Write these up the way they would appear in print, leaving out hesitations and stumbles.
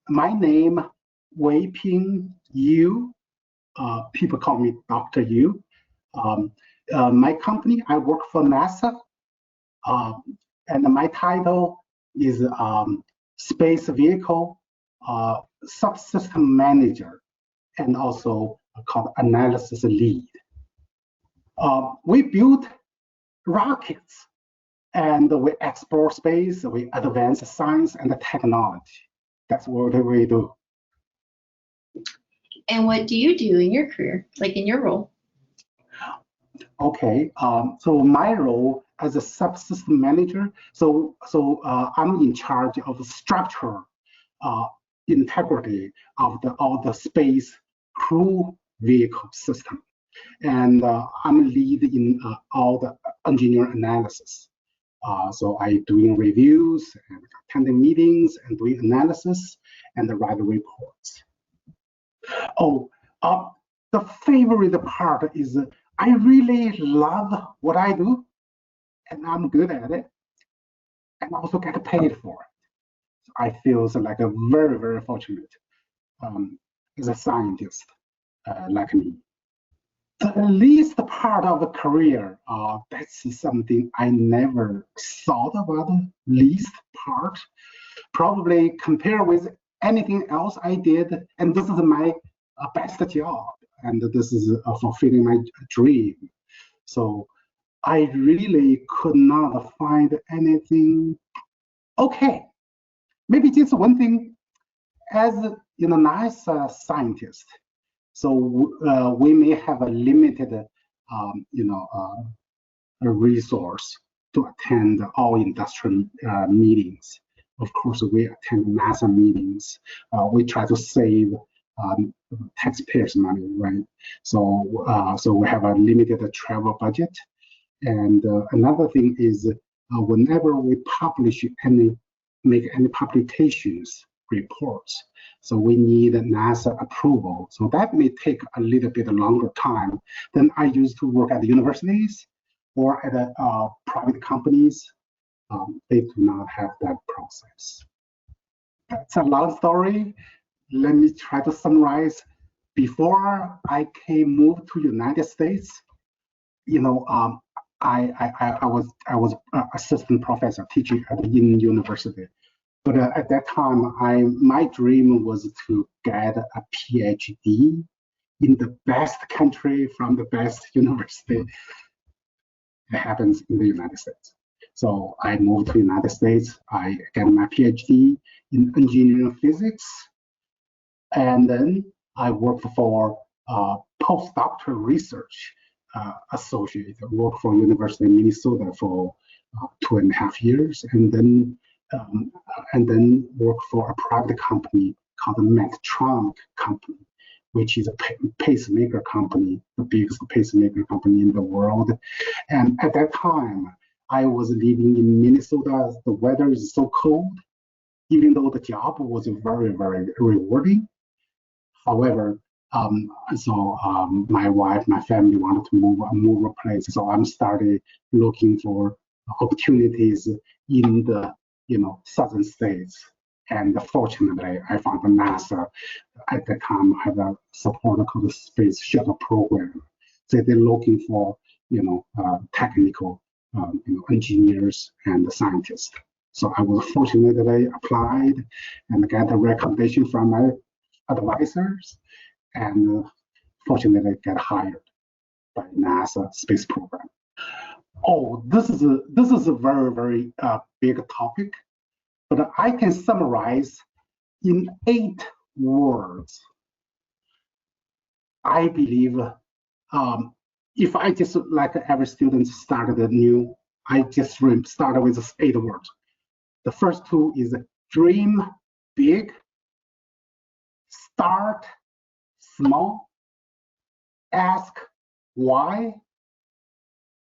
My name, Weiping Yu. People call me Dr. Yu. My company, I work for NASA, and my title is Space Vehicle Subsystem Manager, and also called Analysis Lead. We build rockets, and we explore space, we advance science and technology. That's what we do. And what do you do in your career, like in your role? Okay, so my role as a subsystem manager, I'm in charge of the structure, integrity of all the space crew vehicle system. And I'm lead in all the engineering analysis. So I doing reviews and attending meetings and doing analysis and write reports. Oh, the favorite part is I really love what I do, and I'm good at it, and also get paid for it. So I feel like a very, very fortunate as a scientist like me. The least part of a career, that's something I never thought about, the least part. Probably compare with anything else I did, and this is my best job, and this is fulfilling my dream. So I really could not find anything. Okay, maybe just one thing. As NASA scientist, so we may have a limited, a resource to attend all industrial meetings. Of course, we attend NASA meetings. We try to save taxpayers' money, right? So we have a limited travel budget. And another thing is, whenever we make any publications, reports, so we need NASA approval. So that may take a little bit longer time than I used to work at the universities or at private companies. They do not have that process. That's a long story. Let me try to summarize. Before I moved to United States, I was assistant professor teaching at the university. But at that time, my dream was to get a PhD in the best country from the best university. It happens in the United States. So I moved to the United States. I got my PhD in engineering physics. And then I worked for postdoctoral research associate. I worked for University of Minnesota for 2.5 years. And then worked for a private company called the Medtronic company, which is a pacemaker company, the biggest pacemaker company in the world. And at that time, I was living in Minnesota. The weather is so cold, even though the job was very, very rewarding. However, my wife, my family wanted to move a place. So I started looking for opportunities in the southern states, and fortunately, I found the NASA at that time had a support called the Space Shuttle Program. So they're looking for technical engineers and scientists. So I was fortunately applied and got a recommendation from my advisors, and fortunately get hired by NASA space program. Oh, this is a very, very big topic, but I can summarize in 8 words. I believe if I just, like every student started new, I just started with 8 words. The first 2 is dream big, start small, ask why,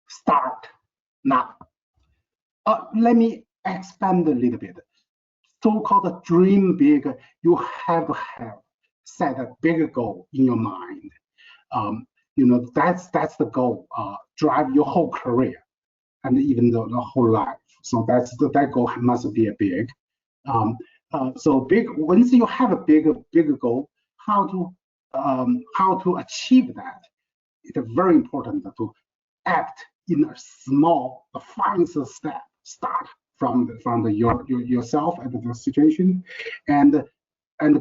start now. Let me expand a little bit. So-called dream big, you have to have set a bigger goal in your mind. That's the goal. Drive your whole career and even the whole life. So that goal must be a big. So once you have a big goal, how to achieve that? It's very important to act in a small, defined step. Start from yourself and the situation, and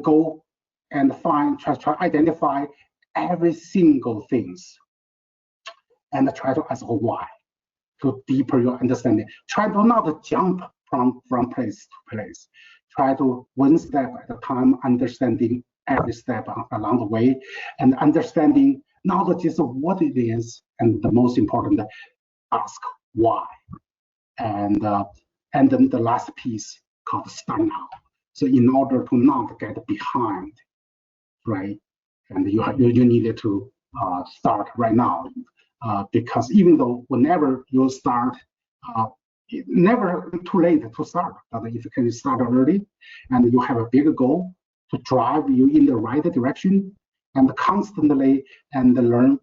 go and try identify every single things, and try to ask why, to deeper your understanding. Try to not jump from place to place. Try to one step at a time, understanding every step along the way, and understanding not just what it is, and the most important, ask why. And then the last piece called start now. So in order to not get behind, right? And you needed to start right now, because even though whenever you start, never too late to start. But if you can start early, and you have a bigger goal to drive you in the right direction, and constantly and learn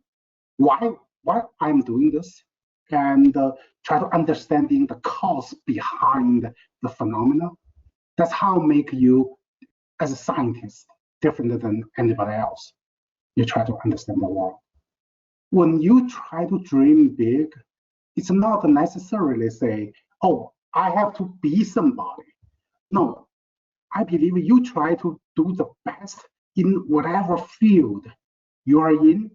why I'm doing this, and try to understanding the cause behind the phenomena. That's how make you as a scientist different than anybody else. You try to understand the world. When you try to dream big, it's not necessarily say, oh, I have to be somebody. No, I believe you try to do the best in whatever field you are in.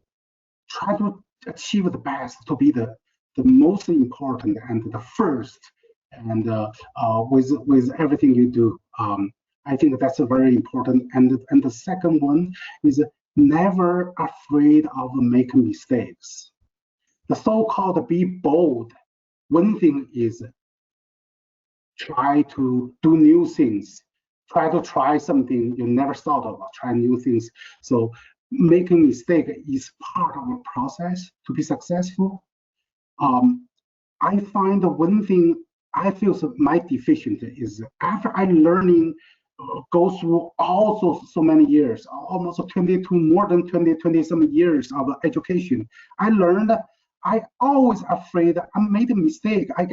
Try to achieve the best, to be the most important and the first, and with everything you do. I think that's very important. And the second one is never afraid of making mistakes. The so-called be bold. One thing is try to do new things. Try something you never thought of. Try new things. So making mistake is part of a process to be successful. I find the one thing I feel my deficient is after I learning, go through also so many years, almost 22, more than 20 some years of education. I learned I always afraid I made a mistake. I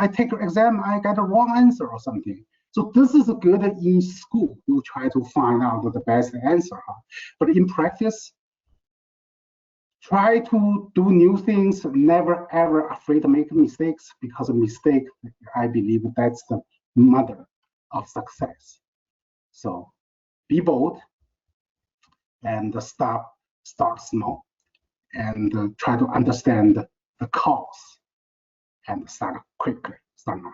take an exam, I get a wrong answer or something. So this is good in school. You try to find out the best answer, but in practice, try to do new things. Never ever afraid to make mistakes, because a mistake, I believe, that's the mother of success. So be bold and start small, and try to understand the cause, and start quickly. Start now.